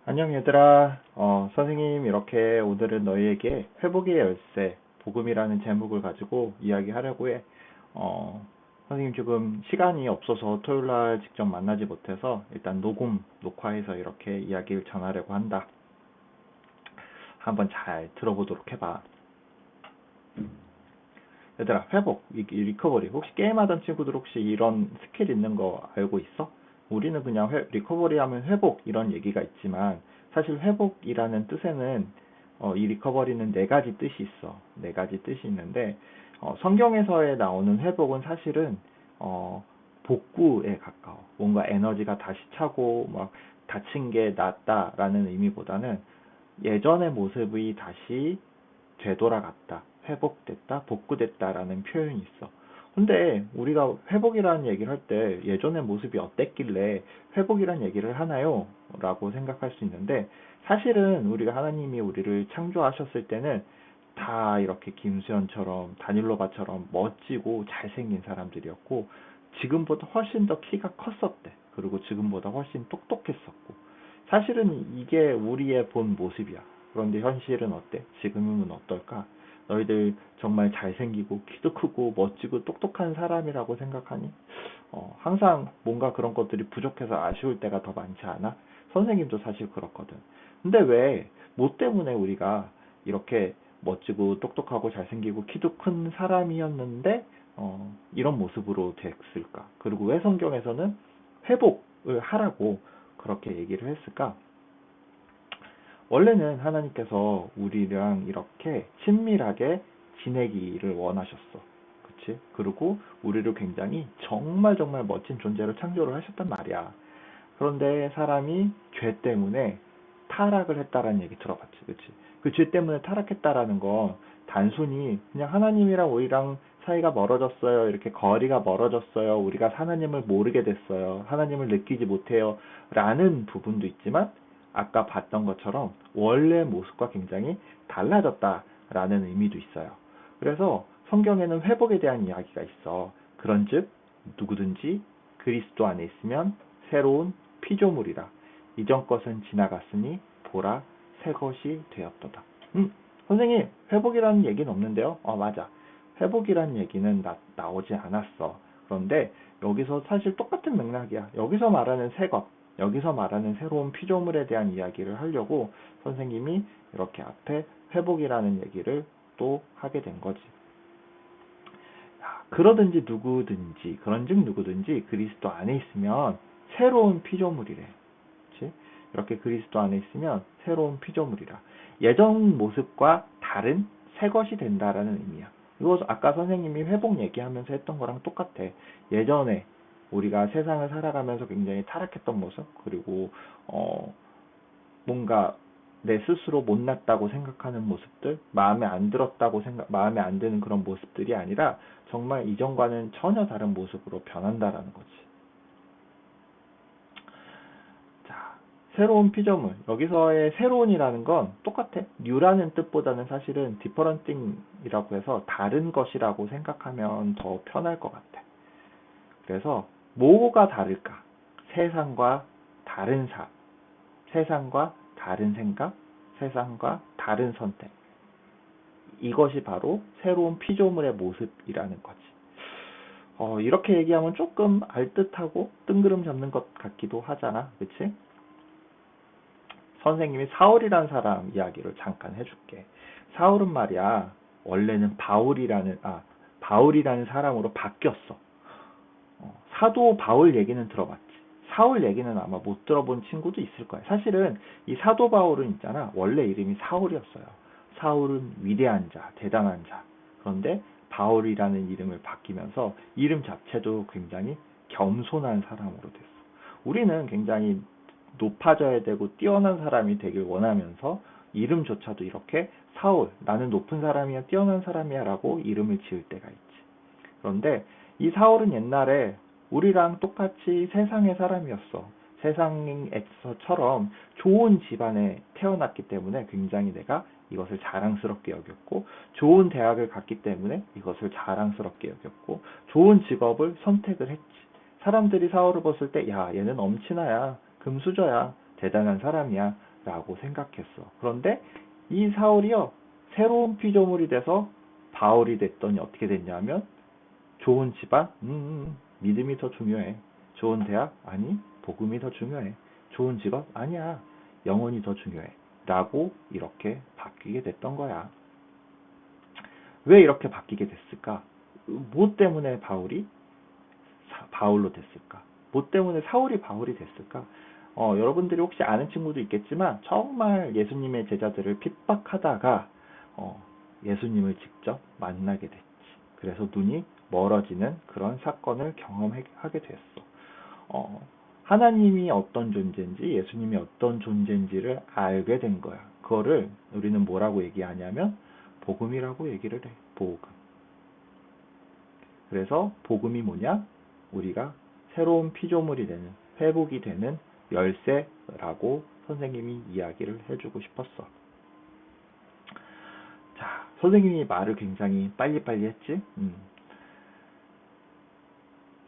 안녕 얘들아. 선생님 이렇게 오늘은 너희에게 회복의 열쇠, 복음이라는 제목을 가지고 이야기하려고 해. 어, 선생님 지금 시간이 없어서 토요일날 직접 만나지 못해서 일단 녹화해서 이렇게 이야기를 전하려고 한다. 한번 잘 들어보도록 해봐. 얘들아, 회복, 리커버리. 혹시 게임하던 친구들 혹시 이런 스킬 있는 거 알고 있어? 우리는 그냥 리커버리 하면 회복 이런 얘기가 있지만 사실 회복이라는 뜻에는 이 리커버리는 네 가지 뜻이 있어. 네 가지 뜻이 있는데 성경에서의 나오는 회복은 사실은 복구에 가까워. 뭔가 에너지가 다시 차고 막 다친 게 낫다라는 의미보다는 예전의 모습이 다시 되돌아갔다, 회복됐다, 복구됐다라는 표현이 있어. 근데 우리가 회복이라는 얘기를 할 때 예전의 모습이 어땠길래 회복이라는 얘기를 하나요? 라고 생각할 수 있는데 사실은 우리가 하나님이 우리를 창조하셨을 때는 다 이렇게 김수현처럼 다닐로바처럼 멋지고 잘생긴 사람들이었고 지금보다 훨씬 더 키가 컸었대. 그리고 지금보다 훨씬 똑똑했었고 사실은 이게 우리의 본 모습이야. 그런데 현실은 어때? 지금은 어떨까? 너희들 정말 잘생기고 키도 크고 멋지고 똑똑한 사람이라고 생각하니? 항상 뭔가 그런 것들이 부족해서 아쉬울 때가 더 많지 않아? 선생님도 사실 그렇거든. 근데 왜, 뭐 때문에 우리가 이렇게 멋지고 똑똑하고 잘생기고 키도 큰 사람이었는데, 이런 모습으로 됐을까? 그리고 왜 성경에서는 회복을 하라고 그렇게 얘기를 했을까? 원래는 하나님께서 우리랑 이렇게 친밀하게 지내기를 원하셨어. 그치? 그리고 우리를 굉장히 정말 정말 멋진 존재로 창조를 하셨단 말이야. 그런데 사람이 죄 때문에 타락을 했다라는 얘기 들어봤지. 그치? 그 죄 때문에 타락했다라는 건 단순히 그냥 하나님이랑 우리랑 사이가 멀어졌어요. 이렇게 거리가 멀어졌어요. 우리가 하나님을 모르게 됐어요. 하나님을 느끼지 못해요. 라는 부분도 있지만 아까 봤던 것처럼 원래 모습과 굉장히 달라졌다라는 의미도 있어요. 그래서 성경에는 회복에 대한 이야기가 있어. 그런즉 누구든지 그리스도 안에 있으면 새로운 피조물이라. 이전 것은 지나갔으니 보라 새 것이 되었도다. 선생님 회복이라는 얘기는 없는데요. 맞아. 회복이라는 얘기는 나오지 않았어. 그런데 여기서 사실 똑같은 맥락이야. 여기서 말하는 새 것, 여기서 말하는 새로운 피조물에 대한 이야기를 하려고 선생님이 이렇게 앞에 회복이라는 얘기를 또 하게 된 거지. 그런즉 누구든지 그리스도 안에 있으면 새로운 피조물이래. 그치? 이렇게 그리스도 안에 있으면 새로운 피조물이라. 예전 모습과 다른 새 것이 된다라는 의미야. 이거 아까 선생님이 회복 얘기하면서 했던 거랑 똑같아. 예전에 우리가 세상을 살아가면서 굉장히 타락했던 모습, 그리고 뭔가 내 스스로 못났다고 생각하는 모습들, 마음에 안 드는 그런 모습들이 아니라 정말 이전과는 전혀 다른 모습으로 변한다라는 거지. 자, 새로운 피조물. 여기서의 새로운이라는 건 똑같아. 뉴라는 뜻보다는 사실은 differenting이라고 해서 다른 것이라고 생각하면 더 편할 것 같아. 그래서 뭐가 다를까? 세상과 다른 세상과 다른 생각, 세상과 다른 선택. 이것이 바로 새로운 피조물의 모습이라는 거지. 이렇게 얘기하면 조금 알듯하고 뜬구름 잡는 것 같기도 하잖아. 그치? 선생님이 사울이라는 사람 이야기를 잠깐 해줄게. 사울은 말이야, 원래는 바울이라는 사람으로 바뀌었어. 사도 바울 얘기는 들어봤지. 사울 얘기는 아마 못 들어본 친구도 있을 거야. 사실은 이 사도 바울은 있잖아. 원래 이름이 사울이었어요. 사울은 위대한 자, 대단한 자. 그런데 바울이라는 이름을 바뀌면서 이름 자체도 굉장히 겸손한 사람으로 됐어. 우리는 굉장히 높아져야 되고 뛰어난 사람이 되길 원하면서 이름조차도 이렇게 사울, 나는 높은 사람이야, 뛰어난 사람이야 라고 이름을 지을 때가 있지. 그런데 이 사울은 옛날에 우리랑 똑같이 세상의 사람이었어. 세상에서처럼 좋은 집안에 태어났기 때문에 굉장히 내가 이것을 자랑스럽게 여겼고, 좋은 대학을 갔기 때문에 이것을 자랑스럽게 여겼고, 좋은 직업을 선택을 했지. 사람들이 사울을 봤을 때, 야, 얘는 엄친아야, 금수저야, 대단한 사람이야 라고 생각했어. 그런데 이 사울이요, 새로운 피조물이 돼서 바울이 됐더니 어떻게 됐냐면, 좋은 집안? 믿음이 더 중요해. 좋은 대학? 아니, 복음이 더 중요해. 좋은 직업? 아니야, 영혼이 더 중요해. 라고 이렇게 바뀌게 됐던 거야. 왜 이렇게 바뀌게 됐을까? 뭐 때문에 바울이 바울로 됐을까? 뭐 때문에 사울이 바울이 됐을까? 여러분들이 혹시 아는 친구도 있겠지만 정말 예수님의 제자들을 핍박하다가 예수님을 직접 만나게 됐지. 그래서 눈이 멀어지는 그런 사건을 경험하게 됐어. 하나님이 어떤 존재인지 예수님이 어떤 존재인지를 알게 된 거야. 그거를 우리는 뭐라고 얘기하냐면 복음이라고 얘기를 해. 복음. 그래서 복음이 뭐냐? 우리가 새로운 피조물이 되는, 회복이 되는 열쇠라고 선생님이 이야기를 해주고 싶었어. 자, 선생님이 말을 굉장히 빨리빨리 했지?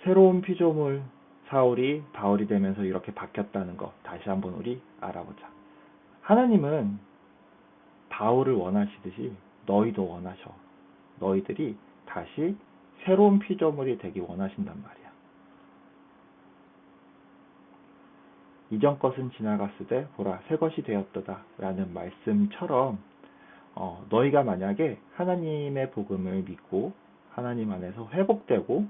새로운 피조물 사울이 바울이 되면서 이렇게 바뀌었다는 거 다시 한번 우리 알아보자. 하나님은 바울을 원하시듯이 너희도 원하셔. 너희들이 다시 새로운 피조물이 되기 원하신단 말이야. 이전 것은 지나갔으되 보라 새 것이 되었도다 라는 말씀처럼 너희가 만약에 하나님의 복음을 믿고 하나님 안에서 회복되고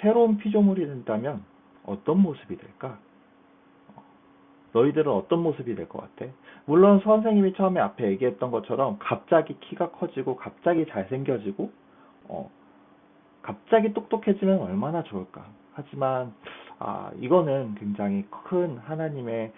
새로운 피조물이 된다면 어떤 모습이 될까? 너희들은 어떤 모습이 될 것 같아? 물론 선생님이 처음에 앞에 얘기했던 것처럼 갑자기 키가 커지고 갑자기 잘생겨지고 갑자기 똑똑해지면 얼마나 좋을까? 하지만 이거는 굉장히 큰 하나님의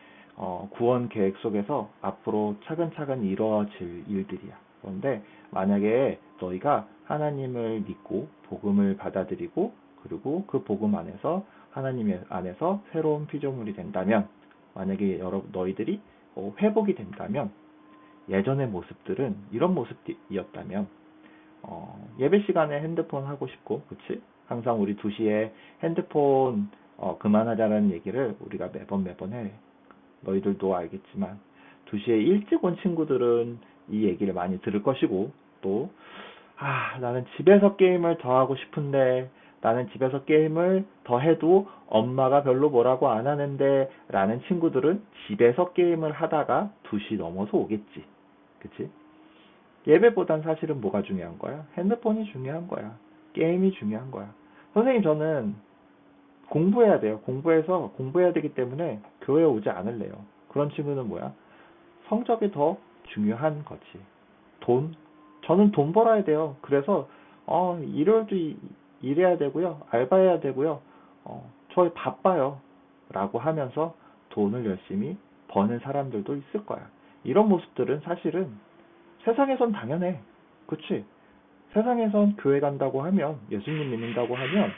구원 계획 속에서 앞으로 차근차근 이루어질 일들이야. 그런데 만약에 너희가 하나님을 믿고 복음을 받아들이고 그리고 그 복음 안에서 하나님 안에서 새로운 피조물이 된다면 만약에 너희들이 회복이 된다면 예전의 모습들은 이런 모습이었다면 예배 시간에 핸드폰 하고 싶고, 그치? 항상 우리 2시에 핸드폰 그만하자는 얘기를 우리가 매번 해. 너희들도 알겠지만 2시에 일찍 온 친구들은 이 얘기를 많이 들을 것이고, 또 나는 집에서 게임을 더 하고 싶은데 나는 집에서 게임을 더 해도 엄마가 별로 뭐라고 안 하는데 라는 친구들은 집에서 게임을 하다가 2시 넘어서 오겠지. 그치? 예배보단 사실은 뭐가 중요한 거야? 핸드폰이 중요한 거야. 게임이 중요한 거야. 선생님, 저는 공부해야 돼요. 공부해야 되기 때문에 교회에 오지 않을래요. 그런 친구는 뭐야? 성적이 더 중요한 거지. 저는 돈 벌어야 돼요. 그래서 일요일도 일해야 되고요. 알바해야 되고요. 저 바빠요. 라고 하면서 돈을 열심히 버는 사람들도 있을 거야. 이런 모습들은 사실은 세상에선 당연해. 그치? 세상에선 교회 간다고 하면, 예수님 믿는다고 하면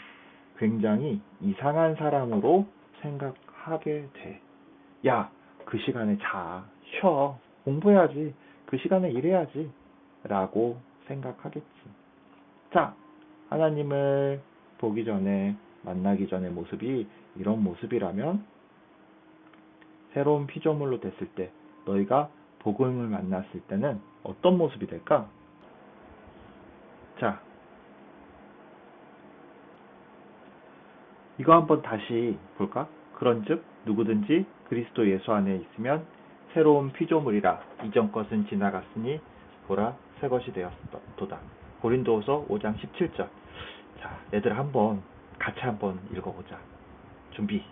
굉장히 이상한 사람으로 생각하게 돼. 야, 그 시간에 쉬어. 공부해야지. 그 시간에 일해야지. 라고 생각하겠지. 자, 하나님을 보기 전에, 만나기 전의 모습이 이런 모습이라면 새로운 피조물로 됐을 때 너희가 복음을 만났을 때는 어떤 모습이 될까? 자, 이거 한번 다시 볼까? 그런즉 누구든지 그리스도 예수 안에 있으면 새로운 피조물이라 이전 것은 지나갔으니 보라 새 것이 되었도다. 고린도후서 5장 17절. 자, 얘들아 같이 한번 읽어보자. 준비.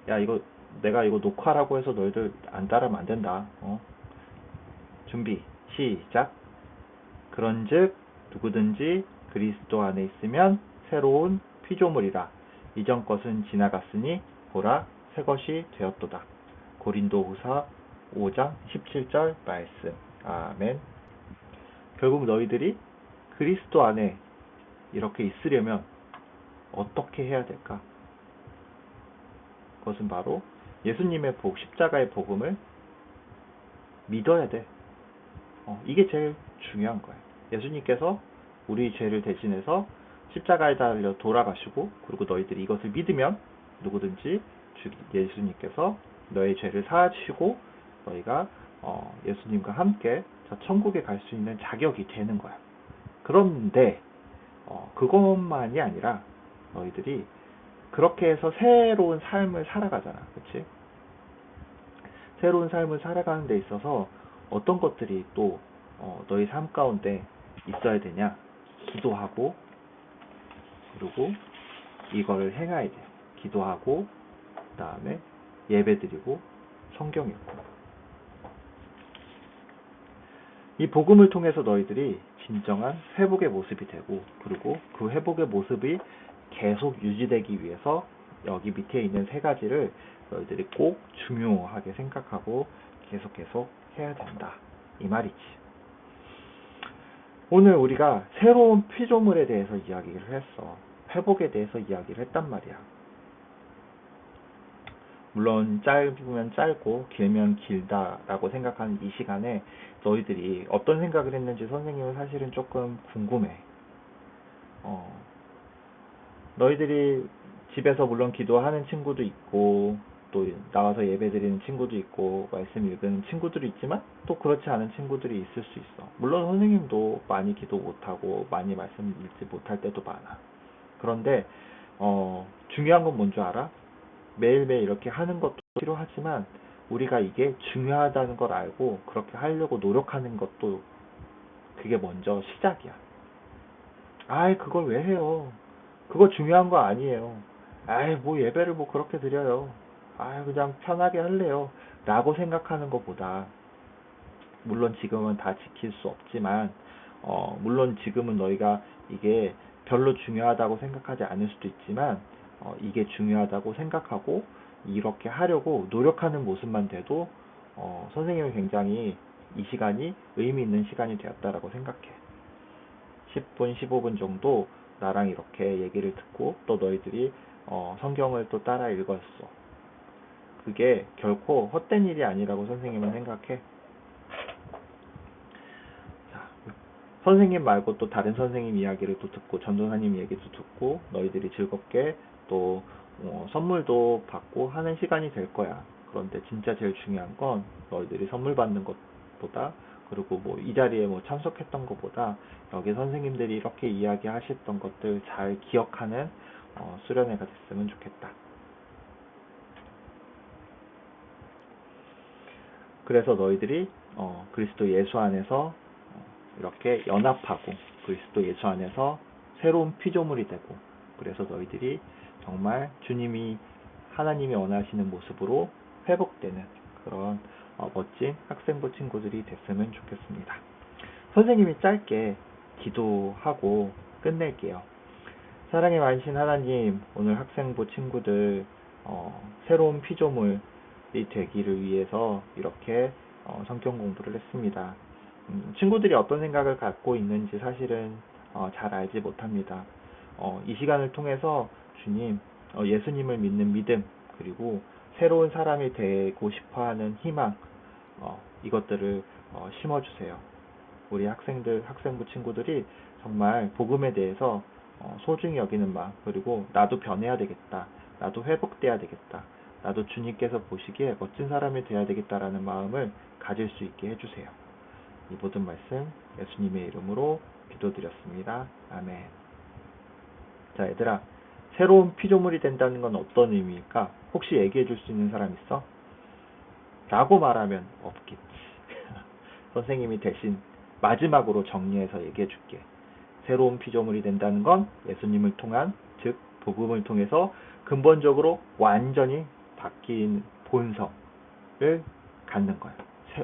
야, 내가 이거 녹화라고 해서 너희들 안 따르면 안 된다. 준비. 시작. 그런즉 누구든지 그리스도 안에 있으면 새로운 피조물이라 이전 것은 지나갔으니 보라 새 것이 되었도다. 고린도후서 5장 17절 말씀. 아멘. 결국 너희들이 그리스도 안에 이렇게 있으려면 어떻게 해야 될까? 그것은 바로 예수님의 십자가의 복음을 믿어야 돼. 이게 제일 중요한 거야. 예수님께서 우리 죄를 대신해서 십자가에 달려 돌아가시고 그리고 너희들이 이것을 믿으면 누구든지 예수님께서 너의 죄를 사하시고 너희가 예수님과 함께 저 천국에 갈 수 있는 자격이 되는 거야. 그런데 그것만이 아니라 너희들이 그렇게 해서 새로운 삶을 살아가잖아. 그치? 새로운 삶을 살아가는 데 있어서 어떤 것들이 또 너희 삶 가운데 있어야 되냐? 기도하고, 그리고 이거를 행해야 돼. 기도하고, 그 다음에 예배드리고, 성경 읽고. 이 복음을 통해서 너희들이 진정한 회복의 모습이 되고, 그리고 그 회복의 모습이 계속 유지되기 위해서 여기 밑에 있는 세 가지를 너희들이 꼭 중요하게 생각하고 계속 해야 된다. 이 말이지. 오늘 우리가 새로운 피조물에 대해서 이야기를 했어. 회복에 대해서 이야기를 했단 말이야. 물론 짧으면 짧고 길면 길다라고 생각하는 이 시간에 너희들이 어떤 생각을 했는지 선생님은 사실은 조금 궁금해. 너희들이 집에서 물론 기도하는 친구도 있고, 또 나와서 예배드리는 친구도 있고, 말씀 읽는 친구들이 있지만 또 그렇지 않은 친구들이 있을 수 있어. 물론 선생님도 많이 기도 못하고 많이 말씀 읽지 못할 때도 많아. 그런데 중요한 건 뭔 줄 알아? 매일매일 이렇게 하는 것도 필요하지만 우리가 이게 중요하다는 걸 알고 그렇게 하려고 노력하는 것도 그게 먼저 시작이야. 아이, 그걸 왜 해요? 그거 중요한 거 아니에요. 아이, 뭐 예배를 뭐 그렇게 드려요. 아이, 그냥 편하게 할래요. 라고 생각하는 것보다, 물론 지금은 다 지킬 수 없지만, 물론 지금은 너희가 이게 별로 중요하다고 생각하지 않을 수도 있지만, 이게 중요하다고 생각하고 이렇게 하려고 노력하는 모습만 돼도 선생님은 굉장히 이 시간이 의미 있는 시간이 되었다라고 생각해. 10분, 15분 정도 나랑 이렇게 얘기를 듣고 또 너희들이 성경을 또 따라 읽었어. 그게 결코 헛된 일이 아니라고 선생님은 생각해. 자, 선생님 말고 또 다른 선생님 이야기를 또 듣고 전도사님 얘기도 듣고 너희들이 즐겁게 또 선물도 받고 하는 시간이 될 거야. 그런데 진짜 제일 중요한 건 너희들이 선물 받는 것보다, 그리고 뭐 이 자리에 뭐 참석했던 것보다 여기 선생님들이 이렇게 이야기하셨던 것들 잘 기억하는 수련회가 됐으면 좋겠다. 그래서 너희들이 그리스도 예수 안에서 이렇게 연합하고 그리스도 예수 안에서 새로운 피조물이 되고, 그래서 너희들이 정말 주님이 하나님이 원하시는 모습으로 회복되는 그런 멋진 학생부 친구들이 됐으면 좋겠습니다. 선생님이 짧게 기도하고 끝낼게요. 사랑의 많으신 하나님, 오늘 학생부 친구들 새로운 피조물이 되기를 위해서 이렇게 성경 공부를 했습니다. 친구들이 어떤 생각을 갖고 있는지 사실은 잘 알지 못합니다. 이 시간을 통해서 주님, 예수님을 믿는 믿음, 그리고 새로운 사람이 되고 싶어하는 희망, 이것들을 심어주세요. 우리 학생부 친구들이 정말 복음에 대해서 소중히 여기는 마음, 그리고 나도 변해야 되겠다, 나도 회복돼야 되겠다, 나도 주님께서 보시기에 멋진 사람이 되어야 되겠다라는 마음을 가질 수 있게 해주세요. 이 모든 말씀 예수님의 이름으로 기도드렸습니다. 아멘. 자, 얘들아, 새로운 피조물이 된다는 건 어떤 의미일까? 혹시 얘기해 줄 수 있는 사람 있어? 라고 말하면 없겠지. 선생님이 대신 마지막으로 정리해서 얘기해 줄게. 새로운 피조물이 된다는 건 예수님을 통한, 즉 복음을 통해서 근본적으로 완전히 바뀐 본성을 갖는 거야.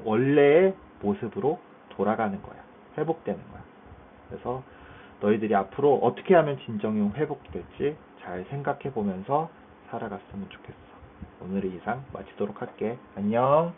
원래의 모습으로 돌아가는 거야. 회복되는 거야. 그래서 너희들이 앞으로 어떻게 하면 진정형 회복될지 잘 생각해 보면서 살아갔으면 좋겠어. 오늘의 이상 마치도록 할게. 안녕.